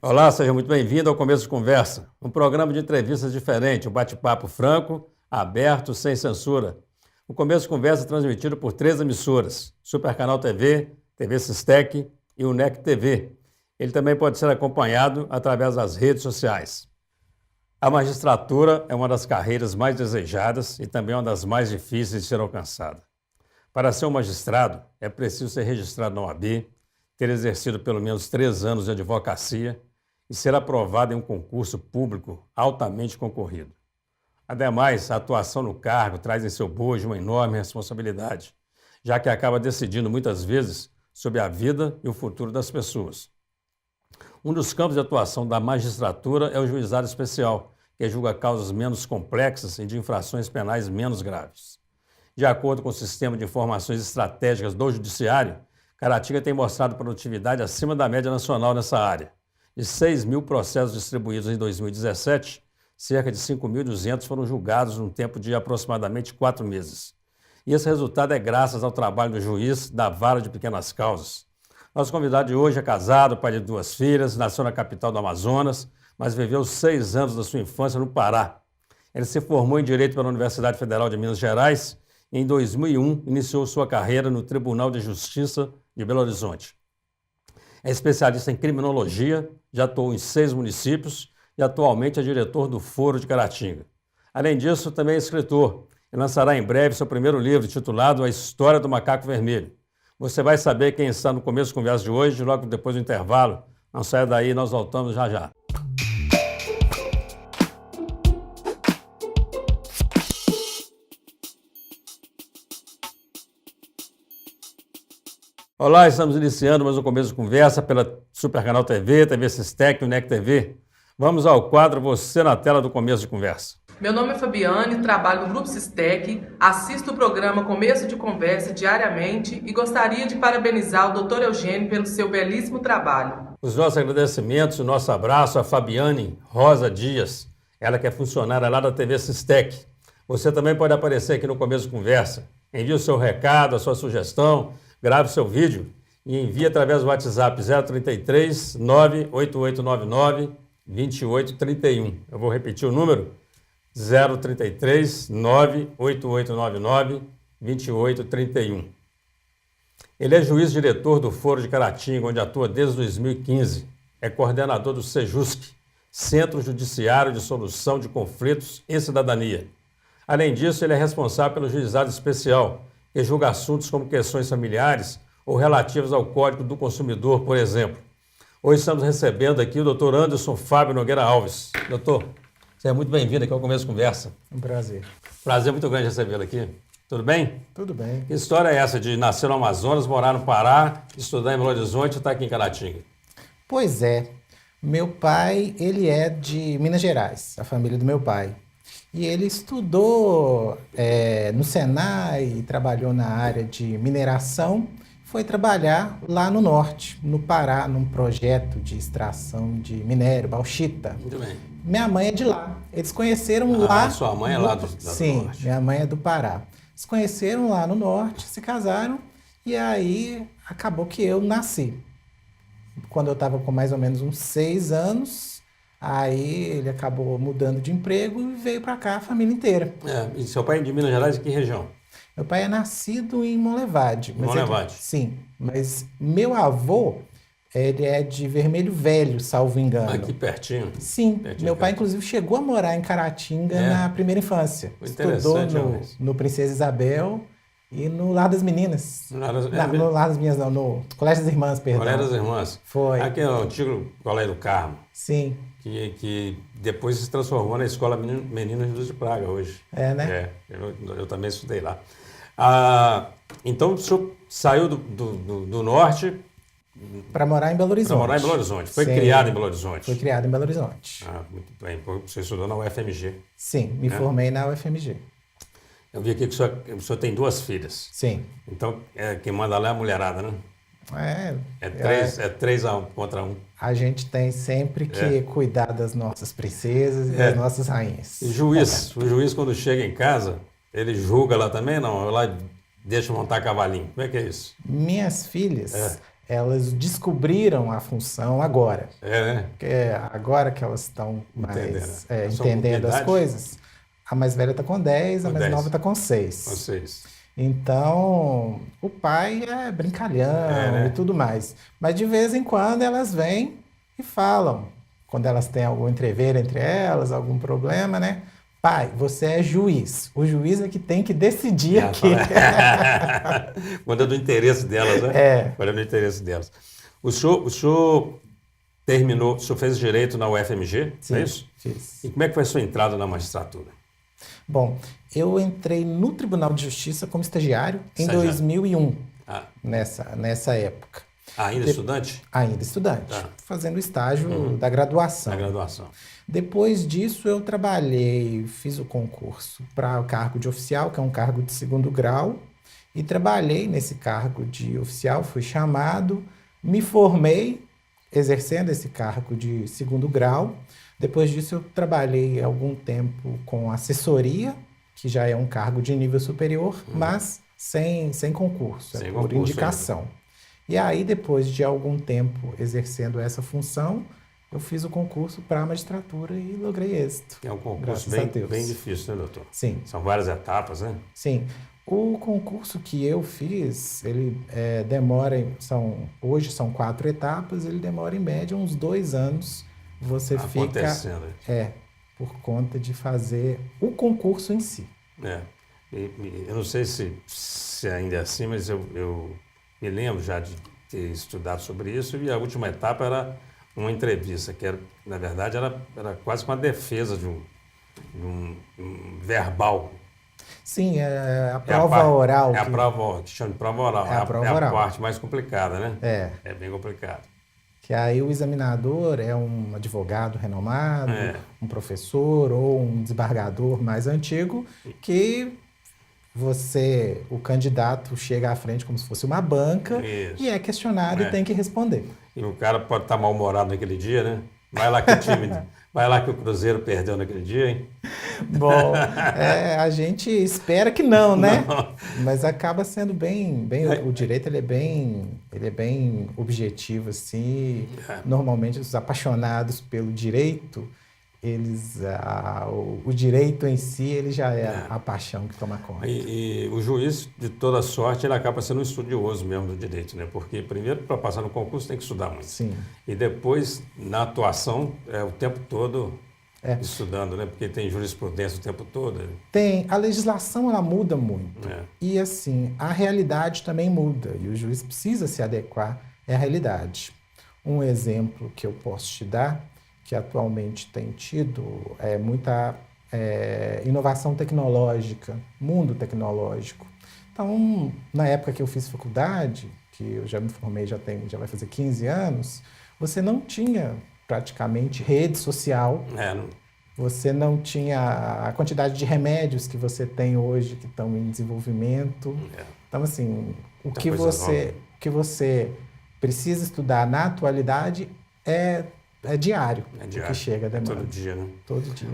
Olá, seja muito bem-vindo ao Começo de Conversa, um programa de entrevistas diferente, um bate-papo franco, aberto, sem censura. O Começo de Conversa é transmitido por 3 emissoras, Super Canal TV, TV Sistec e o NEC TV. Ele também pode ser acompanhado através das redes sociais. A magistratura é uma das carreiras mais desejadas e também uma das mais difíceis de ser alcançada. Para ser um magistrado, é preciso ser registrado na OAB, ter exercido pelo menos 3 anos de advocacia e ser aprovado em um concurso público altamente concorrido. Ademais, a atuação no cargo traz em seu bojo uma enorme responsabilidade, já que acaba decidindo muitas vezes sobre a vida e o futuro das pessoas. Um dos campos de atuação da magistratura é o juizado especial, que julga causas menos complexas e de infrações penais menos graves. De acordo com o Sistema de Informações Estratégicas do Judiciário, Caratinga tem mostrado produtividade acima da média nacional nessa área. De 6.000 processos distribuídos em 2017, cerca de 5.200 foram julgados num tempo de aproximadamente 4 meses. E esse resultado é graças ao trabalho do juiz da Vara de Pequenas Causas. Nosso convidado de hoje é casado, pai de 2 filhas, nasceu na capital do Amazonas, mas viveu 6 anos da sua infância no Pará. Ele se formou em Direito pela Universidade Federal de Minas Gerais e, em 2001, iniciou sua carreira no Tribunal de Justiça de Belo Horizonte. É especialista em criminologia, já atuou em 6 municípios e atualmente é diretor do Foro de Caratinga. Além disso, também é escritor e lançará em breve seu primeiro livro, titulado A História do Macaco Vermelho. Você vai saber quem está no começo da conversa de hoje, logo depois do intervalo. Não saia daí, nós voltamos já já. Olá, estamos iniciando mais um Começo de Conversa pela Super Canal TV, TV Sistec e o NEC TV. Vamos ao quadro Você na Tela do Começo de Conversa. Meu nome é Fabiane, trabalho no Grupo Sistec, assisto o programa Começo de Conversa diariamente e gostaria de parabenizar o Dr. Eugênio pelo seu belíssimo trabalho. Os nossos agradecimentos e o nosso abraço à Fabiane Rosa Dias, ela que é funcionária lá da TV Sistec. Você também pode aparecer aqui no Começo de Conversa. Envie o seu recado, a sua sugestão, grave seu vídeo e envie através do WhatsApp 033 98899 2831. Eu vou repetir o número: 033 98899 2831. Ele é juiz-diretor do Foro de Caratinga, onde atua desde 2015. É coordenador do SEJUSC, Centro Judiciário de Solução de Conflitos e Cidadania. Além disso, ele é responsável pelo Juizado Especial, que julga assuntos como questões familiares ou relativas ao Código do Consumidor, por exemplo. Hoje estamos recebendo aqui o Dr. Anderson Fábio Nogueira Alves. Doutor, você é muito bem-vindo aqui ao Começo de Conversa. Um prazer. Prazer muito grande recebê-lo aqui. Tudo bem? Tudo bem. Que história é essa de nascer no Amazonas, morar no Pará, estudar em Belo Horizonte e estar aqui em Caratinga? Pois é, meu pai, ele é de Minas Gerais, a família do meu pai. E ele estudou no Senai, trabalhou na área de mineração, foi trabalhar lá no norte, no Pará, num projeto de extração de minério, bauxita. Muito bem. Minha mãe é de lá. Eles conheceram lá... Sua mãe é lá do Sim, norte. minha mãe é do Pará. Eles conheceram lá no norte, se casaram e aí acabou que eu nasci. Quando eu estava com mais ou menos uns 6 anos, aí ele acabou mudando de emprego e veio para cá a família inteira. E seu pai é de Minas Gerais, de que região? Meu pai é nascido em Monlevade. Monlevade. Sim, mas meu avô, ele é de Vermelho Velho, salvo engano. Aqui pertinho? Sim, Pertinho, meu pai inclusive chegou a morar em Caratinga na primeira infância. Foi Estudou interessante, no Princesa Isabel e no Lar das Meninas. No Lar das Meninas não, no Colégio das Irmãs, perdão. Colégio das Irmãs. Foi. Aqui é o antigo Colégio do Carmo. Sim. Que depois se transformou na Escola Menino Jesus de Praga hoje. É, né? Eu também estudei lá. Então o senhor saiu do norte para morar em Belo Horizonte. Para morar em Belo Horizonte. Foi Sim. criado em Belo Horizonte. Foi criado em Belo Horizonte. Muito bem. Você estudou na UFMG. Sim, me formei na UFMG. Eu vi aqui que o senhor tem 2 filhas. Sim. Então, quem manda lá é a mulherada, né? É 3 contra 1. A gente tem sempre que cuidar das nossas princesas e das nossas rainhas. E o juiz quando chega em casa, ele julga lá também? Não, lá deixa montar cavalinho. Como é que é isso? Minhas filhas, elas descobriram a função agora. Né? Porque agora que elas estão mais São entendendo com as idade? coisas. A mais velha está com 10, a Com mais 10. nova está com 6. Vocês. Então, o pai é brincalhão né? e tudo mais. Mas de vez em quando elas vêm e falam. Quando elas têm algum entrever entre elas, algum problema, né? Pai, você é juiz. O juiz é que tem que decidir aqui. Quando é do interesse delas, né? Quando é do interesse delas. O senhor terminou, o senhor fez direito na UFMG, Sim, não é isso? fiz. E como é que foi a sua entrada na magistratura? Bom, eu entrei no Tribunal de Justiça como estagiário em Estagiário. 2001, Ah, nessa época. ainda estudante? Ainda estudante, Tá. fazendo estágio da graduação. Na graduação. Depois disso, eu trabalhei, fiz o concurso para o cargo de oficial, que é um cargo de 2º grau, e trabalhei nesse cargo de oficial, fui chamado, me formei exercendo esse cargo de 2º grau. Depois disso, eu trabalhei algum tempo com assessoria, que já é um cargo de nível superior, mas sem concurso, Sem por concurso indicação. E aí, depois de algum tempo exercendo essa função, eu fiz o concurso para a magistratura e logrei êxito. É um concurso Graças a Deus. bem difícil, né, doutor? Sim, São várias etapas, né? sim. O concurso que eu fiz, ele demora, hoje são 4 etapas, ele demora em média uns 2 anos. Você Acontecendo. fica, por conta de fazer o concurso em si. Eu não sei se ainda é assim, mas eu me lembro já de ter estudado sobre isso, e a última etapa era uma entrevista, que era, na verdade era quase uma defesa de um verbal. Sim, é a prova oral. É a prova, que chama de prova oral. É a prova é a oral. parte mais complicada, né? É. É bem complicado. Que aí o examinador é um advogado renomado, um professor ou um desembargador mais antigo, que o candidato chega à frente como se fosse uma banca Isso. e é questionado e tem que responder. E o cara pode estar mal-humorado naquele dia, né? Vai lá que o Cruzeiro perdeu naquele dia, hein? Bom, a gente espera que não, né? Não. Mas acaba sendo o direito ele é bem objetivo, assim. Normalmente os apaixonados pelo direito, o direito em si, ele já é a paixão que toma conta. E o juiz, de toda sorte, ele acaba sendo um estudioso mesmo do direito, né? Porque primeiro, para passar no concurso, tem que estudar muito. Sim. E depois, na atuação, o tempo todo estudando, né? Porque tem jurisprudência o tempo todo. Tem. A legislação, ela muda muito. E, assim, a realidade também muda. E o juiz precisa se adequar à realidade. Um exemplo que eu posso te dar, que atualmente tem tido muita inovação tecnológica, mundo tecnológico. Então, na época que eu fiz faculdade, que eu já me formei, já vai fazer 15 anos, você não tinha praticamente rede social, você não tinha a quantidade de remédios que você tem hoje, que estão em desenvolvimento. Então, assim, o que você precisa estudar na atualidade é diário. O que chega, demanda. Todo dia, né? Todo dia.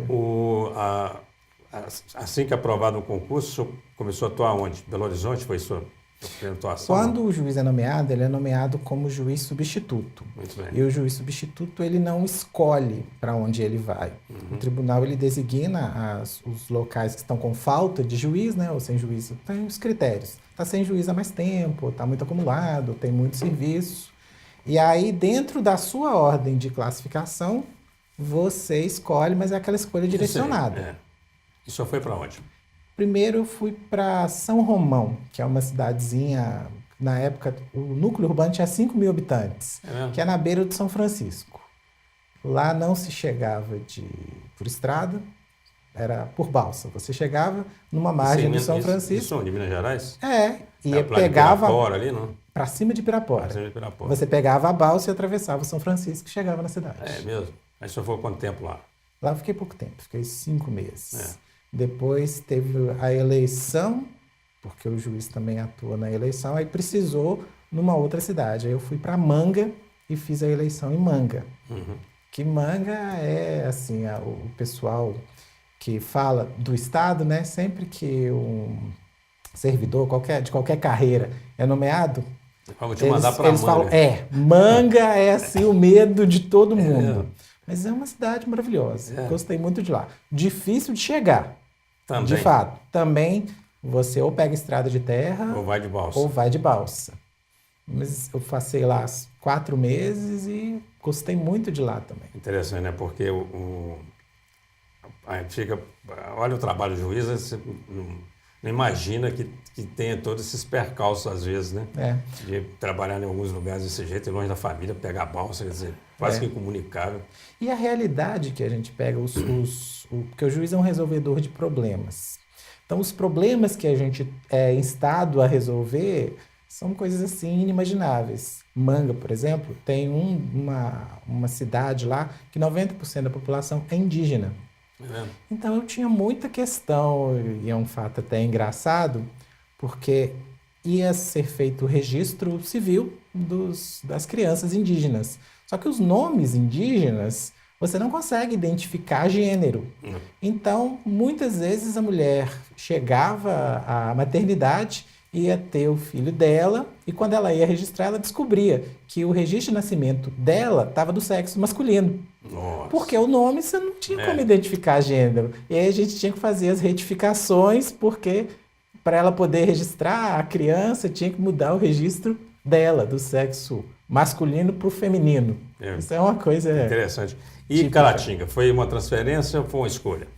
Assim que aprovado o concurso, o senhor começou a atuar onde? Belo Horizonte foi sua primeira atuação? Quando o juiz é nomeado, ele é nomeado como juiz substituto. Muito bem. E o juiz substituto, ele não escolhe para onde ele vai. O tribunal, ele designa os locais que estão com falta de juiz, né? Ou sem juiz, tem os critérios. Está sem juiz há mais tempo, está muito acumulado, tem muito serviço. E aí, dentro da sua ordem de classificação, você escolhe, mas é aquela escolha direcionada. E o senhor foi para onde? Primeiro eu fui para São Romão, que é uma cidadezinha, na época o núcleo urbano tinha 5 mil habitantes, que é na beira de São Francisco. Lá não se chegava por estrada, era por balsa. Você chegava numa margem do São Francisco. Isso de Minas Gerais? E pegava ali, não? para cima de Pirapora. Pra cima de Pirapora. Você pegava a balsa e atravessava o São Francisco e chegava na cidade. É mesmo? Aí o senhor ficou quanto tempo lá? Lá eu fiquei pouco tempo, fiquei 5 meses. Depois teve a eleição, porque o juiz também atua na eleição, aí precisou numa outra cidade. Aí eu fui para Manga e fiz a eleição em Manga. Que Manga é, assim, o pessoal que fala do Estado, né? Sempre que um servidor de qualquer carreira é nomeado, Vamos te mandar para Eles Manga. falam, Manga é assim o medo de todo mundo. Mas é uma cidade maravilhosa. Gostei muito de lá. Difícil de chegar. Também. De fato. Também você ou pega estrada de terra Ou vai de balsa. ou vai de balsa. Mas eu passei lá 4 meses e gostei muito de lá também. Interessante, né? Porque a gente fica... Olha o trabalho do juiz, você não imagina que tenha todos esses percalços às vezes, né? De trabalhar em alguns lugares desse jeito, longe da família, pegar a balsa, quer dizer, quase que incomunicável. E a realidade que a gente pega, porque o juiz é um resolvedor de problemas. Então, os problemas que a gente é instado a resolver são coisas assim inimagináveis. Manga, por exemplo, tem uma cidade lá que 90% da população é indígena. Então, eu tinha muita questão, e é um fato até engraçado, porque ia ser feito o registro civil das crianças indígenas. Só que os nomes indígenas, você não consegue identificar gênero. Então, muitas vezes a mulher chegava à maternidade, ia ter o filho dela, e quando ela ia registrar, ela descobria que o registro de nascimento dela estava do sexo masculino. Nossa. Porque o nome você não tinha como identificar gênero. E aí a gente tinha que fazer as retificações, porque para ela poder registrar a criança, tinha que mudar o registro dela, do sexo masculino para o feminino. Isso é uma coisa interessante. E típica. Caratinga, foi uma transferência ou foi uma escolha?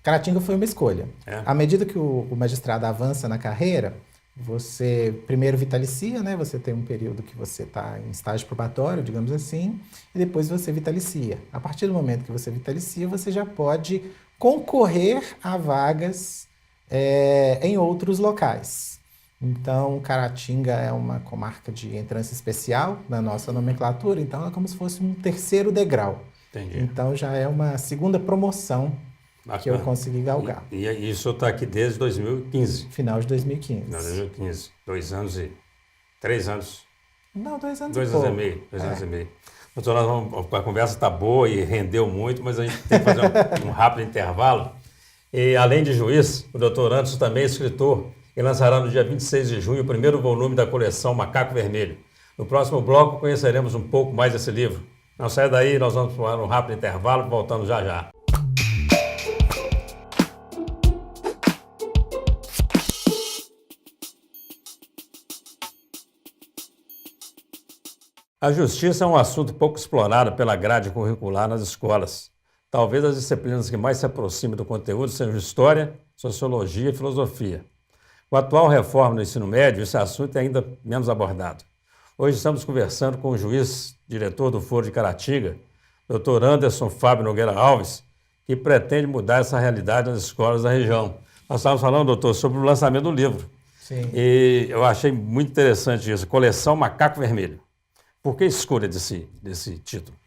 Caratinga foi uma escolha. À medida que o magistrado avança na carreira, você primeiro vitalicia, né? Você tem um período que você está em estágio probatório, digamos assim, e depois você vitalicia. A partir do momento que você vitalicia, você já pode concorrer a vagas em outros locais. Então, Caratinga é uma comarca de entrância especial na nossa nomenclatura, então é como se fosse um terceiro degrau. Entendi. Então, já é uma segunda promoção que eu consegui galgar. E isso está aqui desde 2015? Final de 2015. Final de 2015. 2 anos e... 3 anos? Não, 2 anos 2 e pouco. anos e meio. 2 anos e meio. Doutor, a conversa está boa e rendeu muito, mas a gente tem que fazer um rápido intervalo. E, além de juiz, o doutor Anderson também é escritor e lançará no dia 26 de junho o primeiro volume da coleção Macaco Vermelho. No próximo bloco, conheceremos um pouco mais desse livro. Não saia daí, nós vamos para um rápido intervalo, voltando já já. A justiça é um assunto pouco explorado pela grade curricular nas escolas. Talvez as disciplinas que mais se aproximem do conteúdo sejam História, Sociologia e Filosofia. Com a atual reforma no ensino médio, esse assunto é ainda menos abordado. Hoje estamos conversando com o juiz, diretor do Foro de Caratinga, Dr. Anderson Fábio Nogueira Alves, que pretende mudar essa realidade nas escolas da região. Nós estávamos falando, doutor, sobre o lançamento do livro. Sim. E eu achei muito interessante isso, Coleção Macaco Vermelho. Por que a escolha desse título?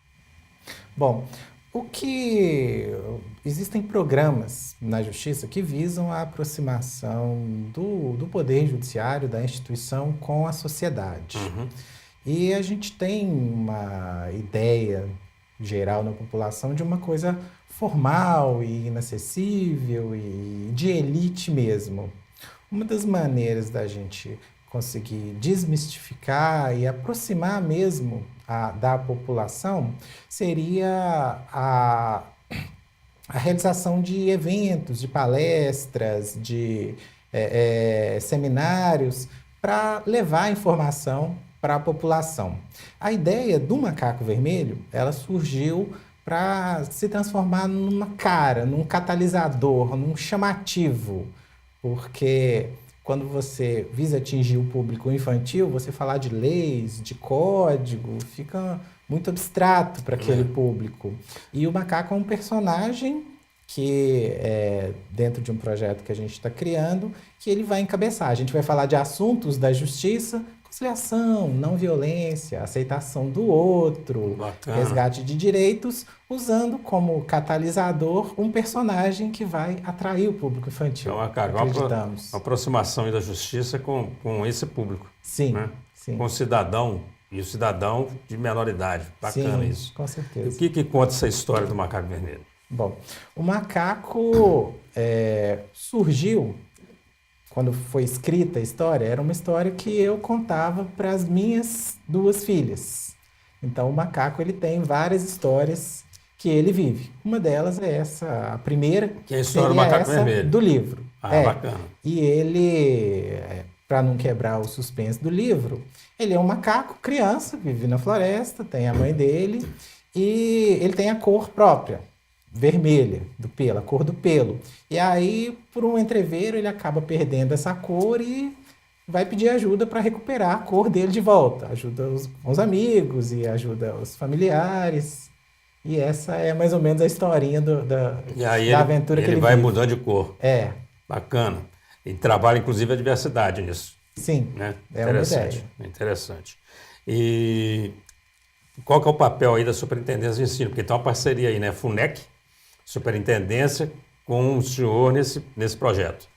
Bom, existem programas na Justiça que visam a aproximação do Poder Judiciário, da instituição, com a sociedade. E a gente tem uma ideia geral na população de uma coisa formal e inacessível e de elite mesmo. Uma das maneiras da gente conseguir desmistificar e aproximar mesmo da população seria a realização de eventos, de palestras, de seminários para levar informação para a população. A ideia do Macaco Vermelho, ela surgiu para se transformar num catalisador, num chamativo, porque quando você visa atingir o público infantil, você falar de leis, de código, fica muito abstrato para aquele público. E o macaco é um personagem que, dentro de um projeto que a gente está criando, que ele vai encabeçar. A gente vai falar de assuntos da justiça, conciliação, não violência, aceitação do outro, resgate de direitos, usando como catalisador um personagem que vai atrair o público infantil. Então, uma aproximação da justiça com esse público. Sim, né? sim. Com o cidadão, e o cidadão de menor idade. Bacana isso. Com certeza. E o que conta essa história do Macaco Vermelho? Bom, o macaco surgiu quando foi escrita a história, era uma história que eu contava para as minhas 2 filhas. Então, o macaco ele tem várias histórias que ele vive. Uma delas é essa, a primeira, Que é a história do seria macaco essa vermelho. do livro. Bacana. E ele, para não quebrar o suspense do livro, ele é um macaco, criança, vive na floresta, tem a mãe dele, e ele tem a cor própria, vermelha do pelo, a cor do pelo. E aí, por um entreveiro, ele acaba perdendo essa cor e vai pedir ajuda para recuperar a cor dele de volta. Ajuda os amigos e ajuda os familiares. E essa é mais ou menos a historinha E aí da aventura que ele vai vive. mudando de cor. Bacana. E trabalha, inclusive, a diversidade nisso. Sim, Né? é uma ideia. Interessante. E qual que é o papel aí da Superintendência de Ensino? Porque tem uma parceria aí, né? FUNEC, Superintendência, com o senhor nesse projeto.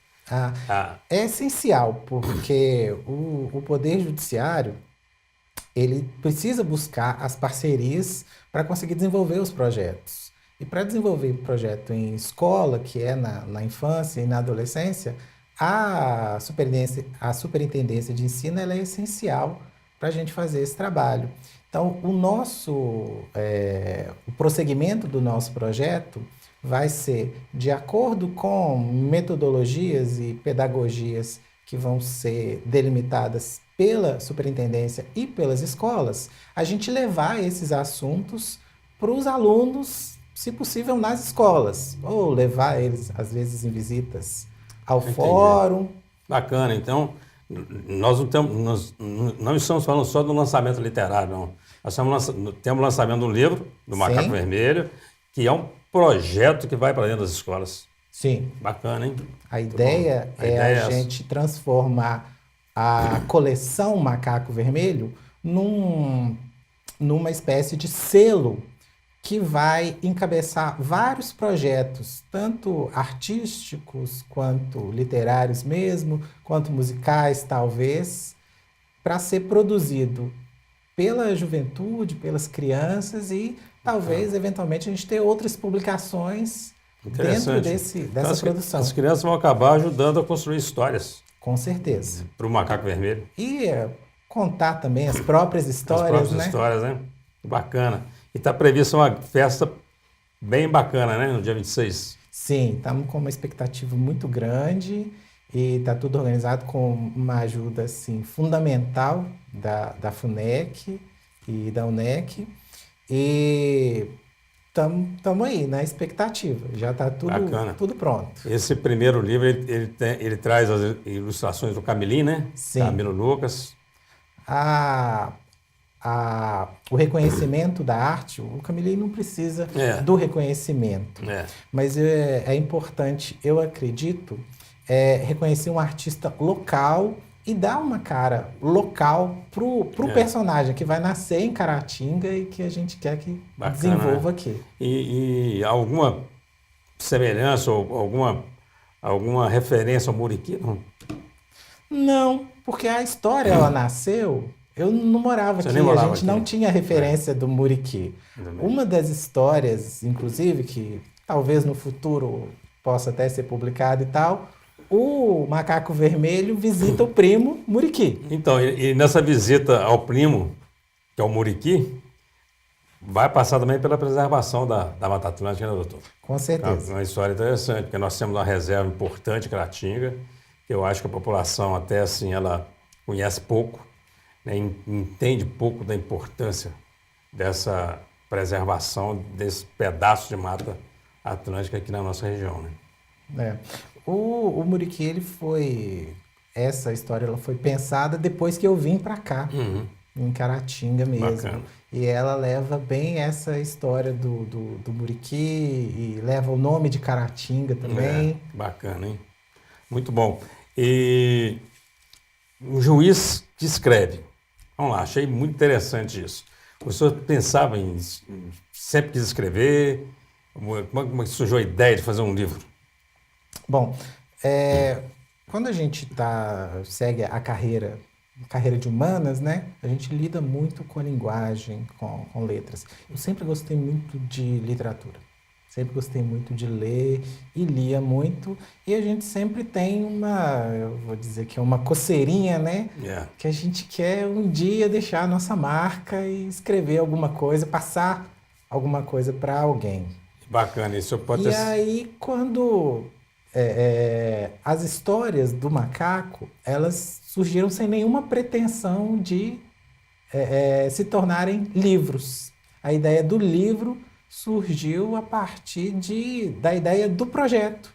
É essencial, porque o Poder Judiciário ele precisa buscar as parcerias para conseguir desenvolver os projetos. E para desenvolver o projeto em escola, que é na infância e na adolescência, a Superintendência de Ensino ela é essencial para a gente fazer esse trabalho. Então, o prosseguimento do nosso projeto vai ser de acordo com metodologias e pedagogias que vão ser delimitadas pela superintendência e pelas escolas, a gente levar esses assuntos para os alunos, se possível, nas escolas, ou levar eles, às vezes, em visitas ao fórum. Bacana. Então, nós não estamos falando só do lançamento literário, não. Nós temos o lançamento do livro, do Macaco Vermelho, que é um projeto que vai para dentro das escolas. Sim. Bacana, hein? A ideia é a gente transformar a coleção Macaco Vermelho numa espécie de selo que vai encabeçar vários projetos, tanto artísticos, quanto literários mesmo, quanto musicais, talvez, para ser produzido pela juventude, pelas crianças e talvez, eventualmente, a gente ter outras publicações dentro dessa produção. As crianças vão acabar ajudando a construir histórias. Com certeza. Para o Macaco Vermelho. E contar também as próprias histórias, As próprias histórias, né? Bacana. E está prevista uma festa bem bacana, né? No dia 26. Sim, estamos com uma expectativa muito grande e está tudo organizado com uma ajuda assim, fundamental da FUNEC e da UNEC. E estamos aí na expectativa, já está tudo pronto. Esse primeiro livro, ele traz as ilustrações do Camilo, né? Sim. Camilo Lucas. O reconhecimento da arte, o Camilo não precisa do reconhecimento. Mas é importante, eu acredito, reconhecer um artista local e dar uma cara local pro personagem que vai nascer em Caratinga e que a gente quer que desenvolva aqui. E alguma semelhança ou alguma referência ao Muriqui? Não, porque a história ela nasceu. Eu não morava aqui, a gente não tinha referência do Muriqui. Uma das histórias, inclusive, que talvez no futuro possa até ser publicada e tal, o Macaco Vermelho visita o primo Muriqui. Então, e nessa visita ao primo, que é o Muriqui, vai passar também pela preservação da Mata Atlântica, né, doutor? Com certeza. É uma história interessante, porque nós temos uma reserva importante em Caratinga, que eu acho que a população até assim, ela conhece pouco, né, entende pouco da importância dessa preservação desse pedaço de Mata Atlântica aqui na nossa região, né? O Muriqui, essa história ela foi pensada depois que eu vim para cá, em Caratinga mesmo. Bacana. E ela leva bem essa história do Muriqui e leva o nome de Caratinga também. Bacana, hein? Muito bom. E um juiz que escreve. Vamos lá, achei muito interessante isso. O senhor pensava sempre quis escrever? Como é que surgiu a ideia de fazer um livro? Bom, quando a gente segue a carreira de humanas, né? A gente lida muito com a linguagem, com letras. Eu sempre gostei muito de literatura. Sempre gostei muito de ler e lia muito. E a gente sempre tem eu vou dizer que é uma coceirinha, né? Yeah. Que a gente quer um dia deixar a nossa marca e escrever alguma coisa, passar alguma coisa para alguém. Bacana, isso pode E ter... aí, quando as histórias do macaco, elas surgiram sem nenhuma pretensão de se tornarem livros. A ideia do livro surgiu a partir da ideia do projeto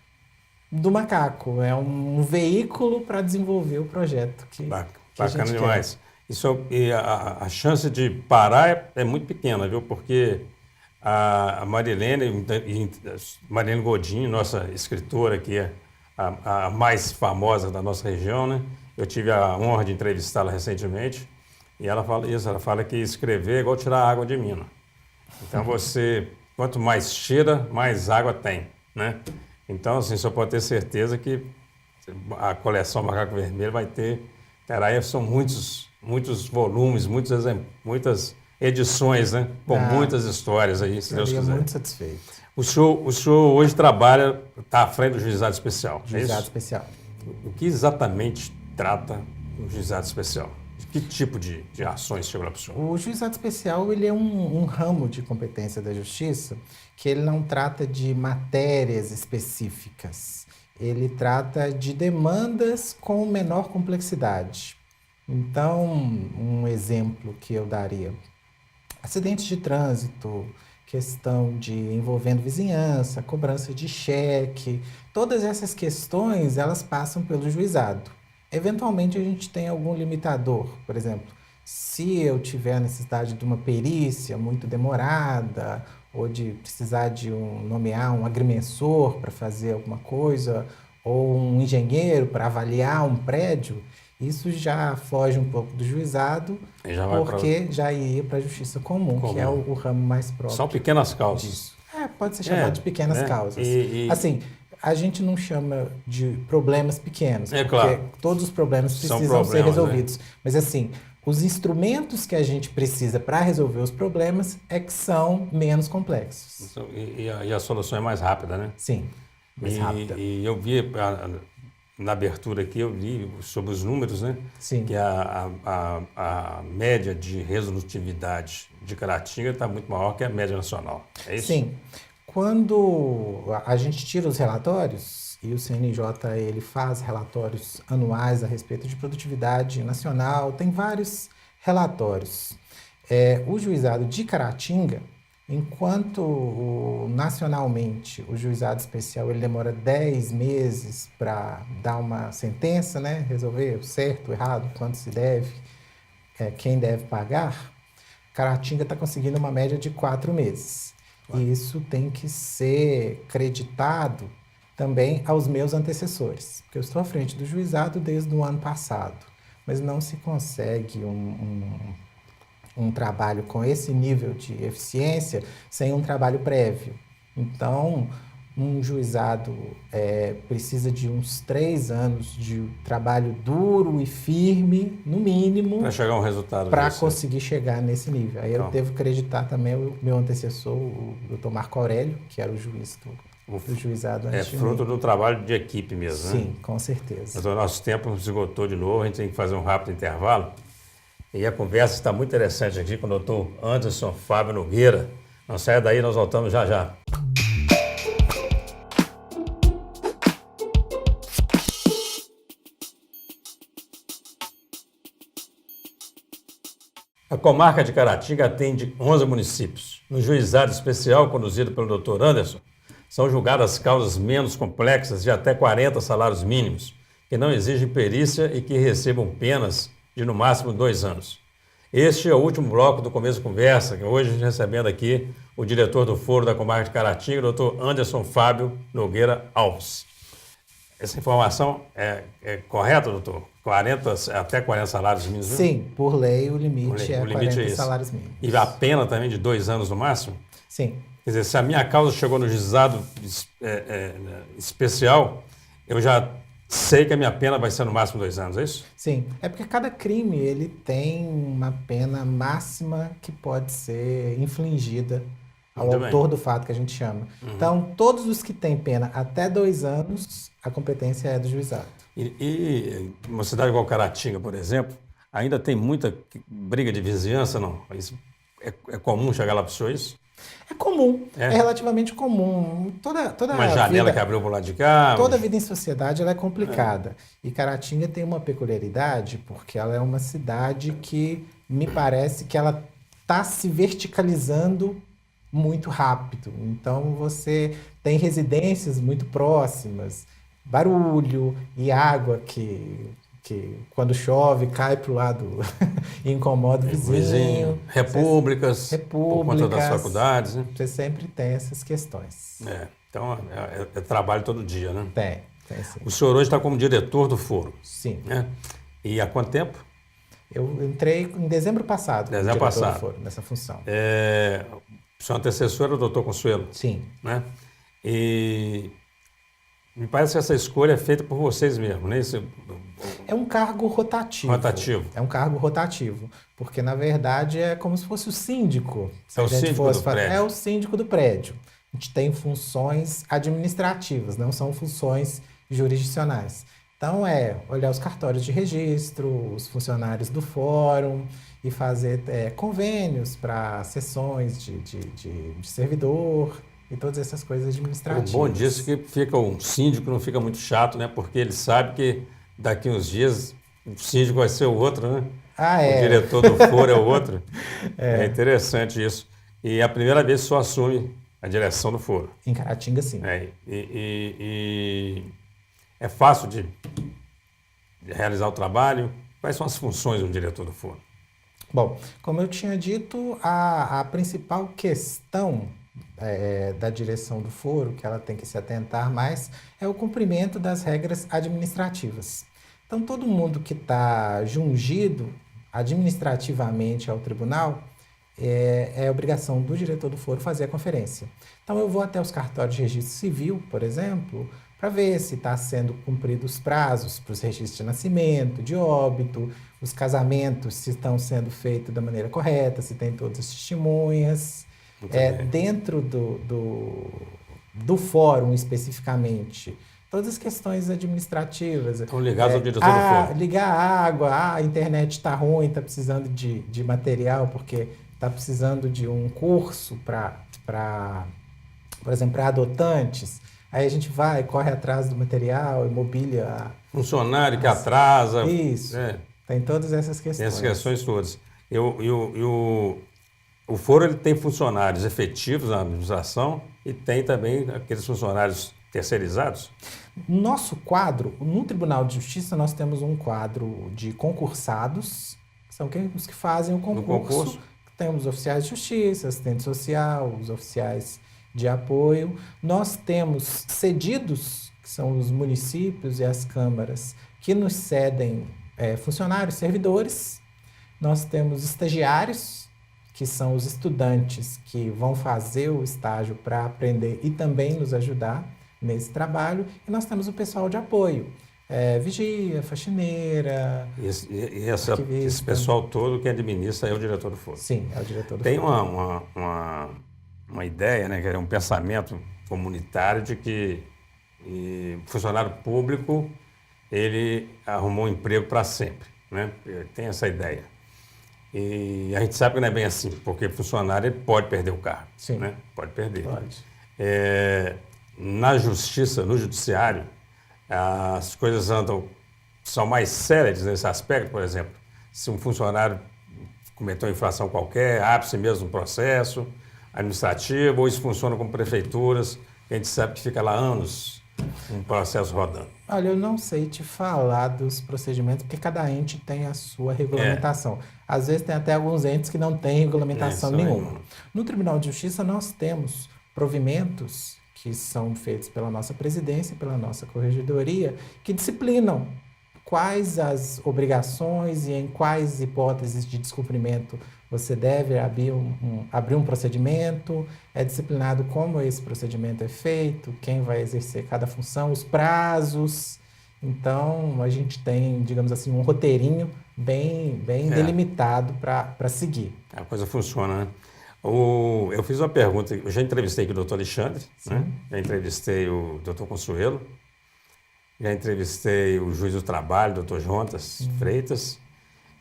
do macaco. É um veículo para desenvolver o projeto que a Bacana gente demais. Isso, e a chance de parar é muito pequena, viu? Porque a Marilene Godinho, nossa escritora, que é a mais famosa da nossa região, né? Eu tive a honra de entrevistá-la recentemente e ela fala isso, ela fala que escrever é igual tirar água de mina. Então quanto mais cheira, mais água tem, né? Então, assim, só pode ter certeza que a coleção Macaco Vermelho terá, são muitos volumes, muitas edições, né? Com muitas histórias aí, se Deus quiser. Estaria muito satisfeito. O senhor hoje está à frente do Juizado Especial, Juizado Especial. O que exatamente trata o Juizado Especial? De que tipo de ações chegou lá para o senhor? O Juizado Especial ele é um ramo de competência da Justiça que ele não trata de matérias específicas. Ele trata de demandas com menor complexidade. Então, um exemplo que eu daria: acidentes de trânsito, questão de envolvendo vizinhança, cobrança de cheque, todas essas questões elas passam pelo juizado. Eventualmente a gente tem algum limitador, por exemplo, se eu tiver a necessidade de uma perícia muito demorada ou de precisar nomear um agrimensor para fazer alguma coisa ou um engenheiro para avaliar um prédio, isso já foge um pouco do juizado, porque já iria para a justiça comum, que é o ramo mais próximo. São pequenas causas. Disso. Pode ser chamado de pequenas causas. Assim, a gente não chama de problemas pequenos, porque claro, todos os problemas precisam ser resolvidos. Né? Mas assim, os instrumentos que a gente precisa para resolver os problemas é que são menos complexos. E a solução é mais rápida, né? Sim, mais rápida. E eu vi... Na abertura aqui eu li sobre os números, né? Sim. Que a média de resolutividade de Caratinga está muito maior que a média nacional. É isso? Sim. Quando a gente tira os relatórios, e o CNJ ele faz relatórios anuais a respeito de produtividade nacional, tem vários relatórios. O juizado de Caratinga, enquanto nacionalmente o juizado especial ele demora 10 meses para dar uma sentença, né, resolver o certo, o errado, quanto se deve, quem deve pagar, Caratinga está conseguindo uma média de 4 meses. E isso tem que ser creditado também aos meus antecessores, porque eu estou à frente do juizado desde o ano passado, mas não se consegue um trabalho com esse nível de eficiência sem um trabalho prévio. Então, um juizado precisa de uns 3 anos de trabalho duro e firme, no mínimo, para chegar a um resultado. Para conseguir chegar nesse nível. Aí então, eu devo acreditar também o meu antecessor, o Dr. Marco Aurélio, que era o juiz do juizado antes de mim. Fruto do trabalho de equipe mesmo, né? Sim, com certeza. Mas o nosso tempo esgotou de novo, a gente tem que fazer um rápido intervalo. E a conversa está muito interessante aqui com o doutor Anderson Fábio Nogueira. Não saia daí, nós voltamos já já. A comarca de Caratinga atende 11 municípios. No juizado especial, conduzido pelo Dr. Anderson, são julgadas causas menos complexas de até 40 salários mínimos, que não exigem perícia e que recebam penas de no máximo 2 anos. Este é o último bloco do Começo de Conversa, que hoje recebendo aqui o diretor do Foro da Comarca de Caratinga, o Dr. Anderson Fábio Nogueira Alves. Essa informação é correta, doutor? Até 40 salários mínimos? Sim, por lei o limite é 40 salários mínimos. E a pena também de 2 anos no máximo? Sim. Quer dizer, se a minha causa chegou no juizado especial, eu já sei que a minha pena vai ser no máximo 2 anos, é isso? Sim, é porque cada crime ele tem uma pena máxima que pode ser infligida ao Muito autor bem. do fato que a gente chama. Então, todos os que têm pena até 2 anos, a competência é do juizado. E uma cidade igual Caratinga, por exemplo, ainda tem muita briga de vizinhança, não? Isso é comum chegar lá para o senhor isso? É comum, É? é relativamente comum. Toda Uma a janela vida, que abriu para o lado de cá. toda a vida em sociedade ela é complicada. E Caratinga tem uma peculiaridade, porque ela é uma cidade que me parece que ela está se verticalizando muito rápido. Então você tem residências muito próximas, barulho e água que quando chove cai para o lado e incomoda o vizinho. Repúblicas, por conta das Repúblicas. faculdades, né? Você sempre tem essas questões. Então é trabalho todo dia, né? Tem sim. O senhor hoje está como diretor do foro, Sim. né? E há quanto tempo? Eu entrei em dezembro passado como Dezembro diretor passado. do foro, nessa função. O seu antecessor era o doutor Consuelo, Sim. né? E me parece que essa escolha é feita por vocês mesmos, né? É um cargo rotativo. Rotativo. É um cargo rotativo. Porque, na verdade, é como se fosse o síndico. Se É a o gente síndico fosse do falar, prédio. é o síndico do prédio. A gente tem funções administrativas, não são funções jurisdicionais. Então, é olhar os cartórios de registro, os funcionários do fórum e fazer convênios para sessões de servidor e todas essas coisas O administrativas. bom disso é que fica um síndico, não fica muito chato, né? Porque ele sabe que daqui uns dias o síndico vai ser o outro, né? O diretor do foro é o outro. É interessante isso. E é a primeira vez que só assume a direção do foro. Em Caratinga, sim. E é fácil de realizar o trabalho. Quais são as funções do diretor do foro? Bom, como eu tinha dito, a principal questão da direção do foro, que ela tem que se atentar mais, é o cumprimento das regras administrativas. Então, todo mundo que está jungido administrativamente ao tribunal, é obrigação do diretor do foro fazer a conferência. Então, eu vou até os cartórios de registro civil, por exemplo, para ver se está sendo cumpridos os prazos para os registros de nascimento, de óbito, os casamentos, se estão sendo feitos da maneira correta, se tem todas as testemunhas. Dentro do fórum, especificamente, todas as questões administrativas. Estão ligados ao diretor do fórum. Ligar a água, a internet está ruim, está precisando de material, porque está precisando de um curso por exemplo, para adotantes. Aí a gente corre atrás do material, mobília. Funcionário que atrasa. Isso. Tem todas essas questões. Tem essas questões todas. O foro ele tem funcionários efetivos na administração e tem também aqueles funcionários terceirizados? Nosso quadro, no Tribunal de Justiça, nós temos um quadro de concursados, que são os que fazem o concurso. Temos oficiais de justiça, assistente social, os oficiais de apoio. Nós temos cedidos, que são os municípios e as câmaras, que nos cedem funcionários, servidores. Nós temos estagiários, que são os estudantes que vão fazer o estágio para aprender e também nos ajudar nesse trabalho. E nós temos o pessoal de apoio, vigia, faxineira, esse pessoal todo que administra é o diretor do foro. Sim, é o diretor do Tem foro. uma ideia, né, que é um pensamento comunitário de que funcionário público ele arrumou um emprego para sempre, né? Tem essa ideia. E a gente sabe que não é bem assim, porque funcionário ele pode perder o cargo. Sim. Né? Pode perder. Pode. Na justiça, no judiciário, as coisas são mais sérias nesse aspecto, por exemplo. Se um funcionário cometeu uma infração qualquer, abre-se mesmo um processo administrativo, ou isso funciona com prefeituras, que a gente sabe que fica lá anos um processo rodando. Olha, eu não sei te falar dos procedimentos, porque cada ente tem a sua regulamentação. Às vezes tem até alguns entes que não têm regulamentação nenhuma. No Tribunal de Justiça nós temos provimentos que são feitos pela nossa presidência, pela nossa corregedoria, que disciplinam quais as obrigações e em quais hipóteses de descumprimento você deve abrir um procedimento, é disciplinado como esse procedimento é feito, quem vai exercer cada função, os prazos. Então, a gente tem, digamos assim, um roteirinho bem delimitado para seguir. A coisa funciona, né? Eu fiz uma pergunta, eu já entrevistei aqui o doutor Alexandre, né? Já entrevistei o doutor Consuelo, já entrevistei o juiz do trabalho, doutor Jonas Freitas,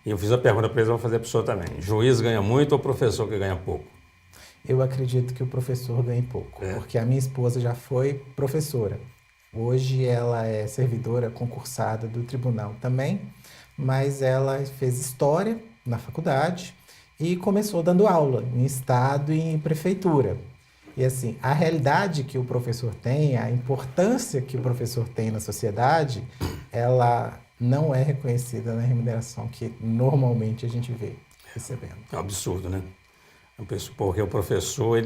e eu fiz uma pergunta para eles, eu vou fazer para o senhor também. Juiz ganha muito ou professor que ganha pouco? Eu acredito que o professor ganha pouco, porque a minha esposa já foi professora. Hoje ela é servidora concursada do tribunal também, mas ela fez história na faculdade e começou dando aula em estado e em prefeitura. E assim, a realidade que o professor tem, a importância que o professor tem na sociedade, ela não é reconhecida na remuneração que normalmente a gente vê recebendo. É um absurdo, né? Porque o professor,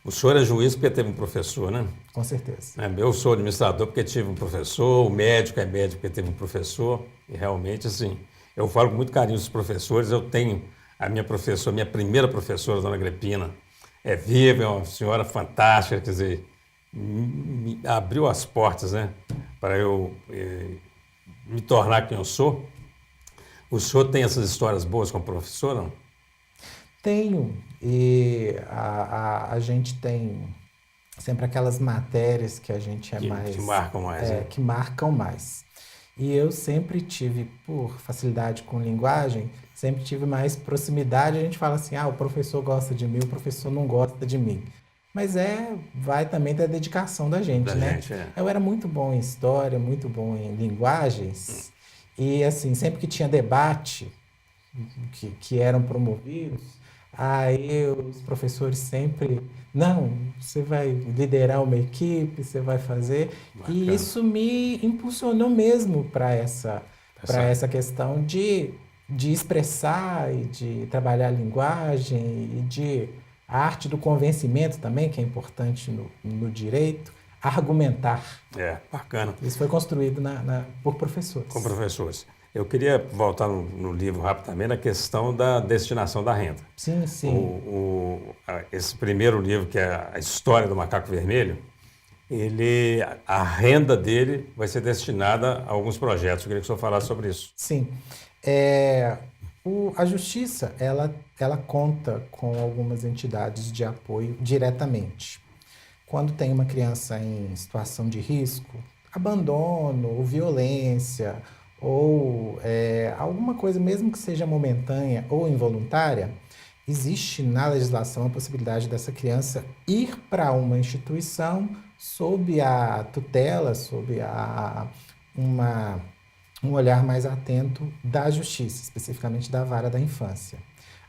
o senhor é juiz porque teve um professor, né? Com certeza. Eu sou administrador porque tive um professor, o médico é médico porque teve um professor, e realmente, assim, eu falo com muito carinho dos professores, eu tenho a minha professora, minha primeira professora, dona Agripina, é viva, é uma senhora fantástica, quer dizer, me abriu as portas, né, para eu me tornar quem eu sou. O senhor tem essas histórias boas com a professora, não? Tenho, e a gente tem sempre aquelas matérias que a gente Que marcam mais, né? que marcam mais. E eu sempre tive, por facilidade com linguagem, sempre tive mais proximidade. A gente fala assim, o professor gosta de mim, o professor não gosta de mim. Mas vai também da dedicação da gente, né? Eu era muito bom em história, muito bom em linguagens. E assim, sempre que tinha debate que eram promovidos, aí os professores sempre, não, você vai liderar uma equipe, você vai fazer. Bacana. E isso me impulsionou mesmo para essa questão de expressar e de trabalhar a linguagem e de a arte do convencimento também, que é importante no direito, argumentar. Bacana. Isso foi construído por professores. Com professores. Eu queria voltar no livro rapidamente na questão da destinação da renda. Sim, sim. Esse primeiro livro, que é a História do Macaco Vermelho, a renda dele vai ser destinada a alguns projetos. Eu queria que o senhor falasse sobre isso. Sim. A Justiça, ela conta com algumas entidades de apoio diretamente. Quando tem uma criança em situação de risco, abandono ou violência, ou alguma coisa, mesmo que seja momentânea ou involuntária, existe na legislação a possibilidade dessa criança ir para uma instituição sob a tutela, sob um olhar mais atento da Justiça, especificamente da Vara da Infância.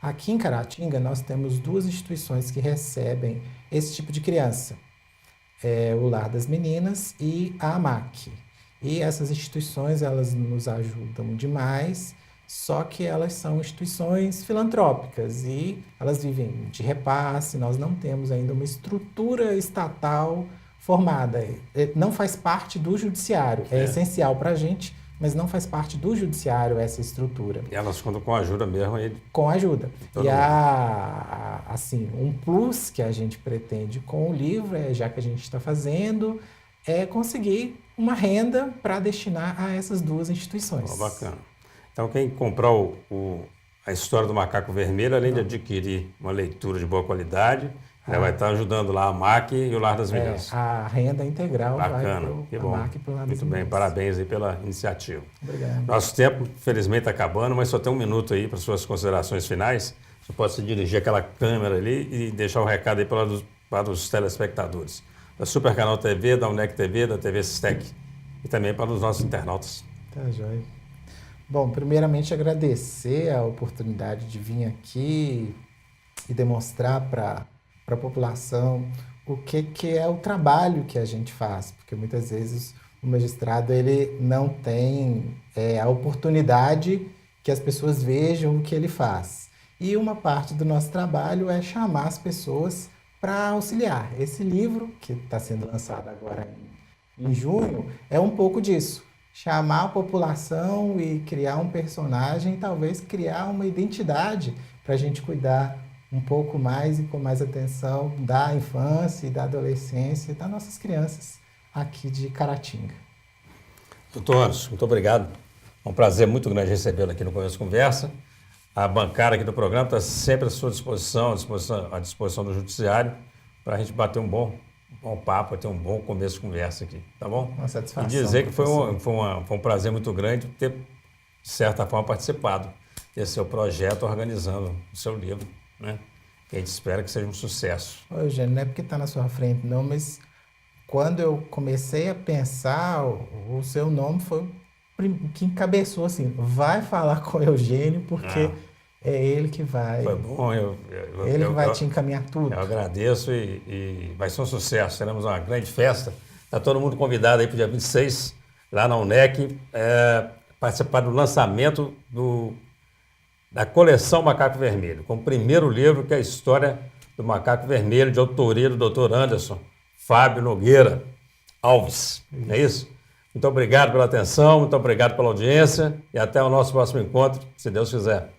Aqui em Caratinga, nós temos 2 instituições que recebem esse tipo de criança, o Lar das Meninas e a AMAC. E essas instituições, elas nos ajudam demais, só que elas são instituições filantrópicas e elas vivem de repasse, nós não temos ainda uma estrutura estatal formada. Não faz parte do judiciário, é essencial para a gente, mas não faz parte do judiciário essa estrutura. E elas contam com ajuda mesmo? Com ajuda. E assim, um plus que a gente pretende com o livro, já que a gente está fazendo, é conseguir uma renda para destinar a essas 2 instituições. Bacana. Então, quem comprar a História do Macaco Vermelho, além de adquirir uma leitura de boa qualidade, vai estar ajudando lá a MAC e o Lar das Meninas. A renda integral vai para o MAC e para o Lar das Meninas. Muito bem, parabéns aí pela iniciativa. Obrigado. Nosso tempo, felizmente, está acabando, mas só tem 1 minuto aí para suas considerações finais. Você pode se dirigir àquela câmera ali e deixar um recado aí para os telespectadores. Da Super Canal TV, da UNEC TV, da TV Sistec e também para os nossos internautas. Tá joia. Bom, primeiramente agradecer a oportunidade de vir aqui e demonstrar para a população o que é o trabalho que a gente faz, porque muitas vezes o magistrado ele não tem a oportunidade que as pessoas vejam o que ele faz. E uma parte do nosso trabalho é chamar as pessoas para auxiliar. Esse livro, que está sendo lançado agora em junho, é um pouco disso. Chamar a população e criar um personagem, talvez criar uma identidade para a gente cuidar um pouco mais e com mais atenção da infância e da adolescência e das nossas crianças aqui de Caratinga. Doutor Anderson, muito obrigado. É um prazer muito grande recebê-lo aqui no Conversa. A bancada aqui do programa está sempre à sua disposição, à disposição do Judiciário, para a gente bater um bom papo, ter um bom começo de conversa aqui, tá bom? Uma satisfação. E dizer que foi professor. um prazer muito grande ter, de certa forma, participado desse seu projeto, organizando o seu livro, né? Que a gente espera que seja um sucesso. Ô, Eugênio, não é porque está na sua frente, não, mas quando eu comecei a pensar, o seu nome foi que encabeçou assim, vai falar com o Eugênio, porque é ele que vai. Foi bom, Ele que vai te encaminhar tudo. Eu agradeço e vai ser um sucesso. Teremos uma grande festa. Está todo mundo convidado aí para o dia 26, lá na UNEC, participar do lançamento da coleção Macaco Vermelho, com o primeiro livro, que é a história do Macaco Vermelho, de autoria do Dr. Anderson Fábio Nogueira Alves. Não é isso? Muito obrigado pela atenção, muito obrigado pela audiência e até o nosso próximo encontro, se Deus quiser.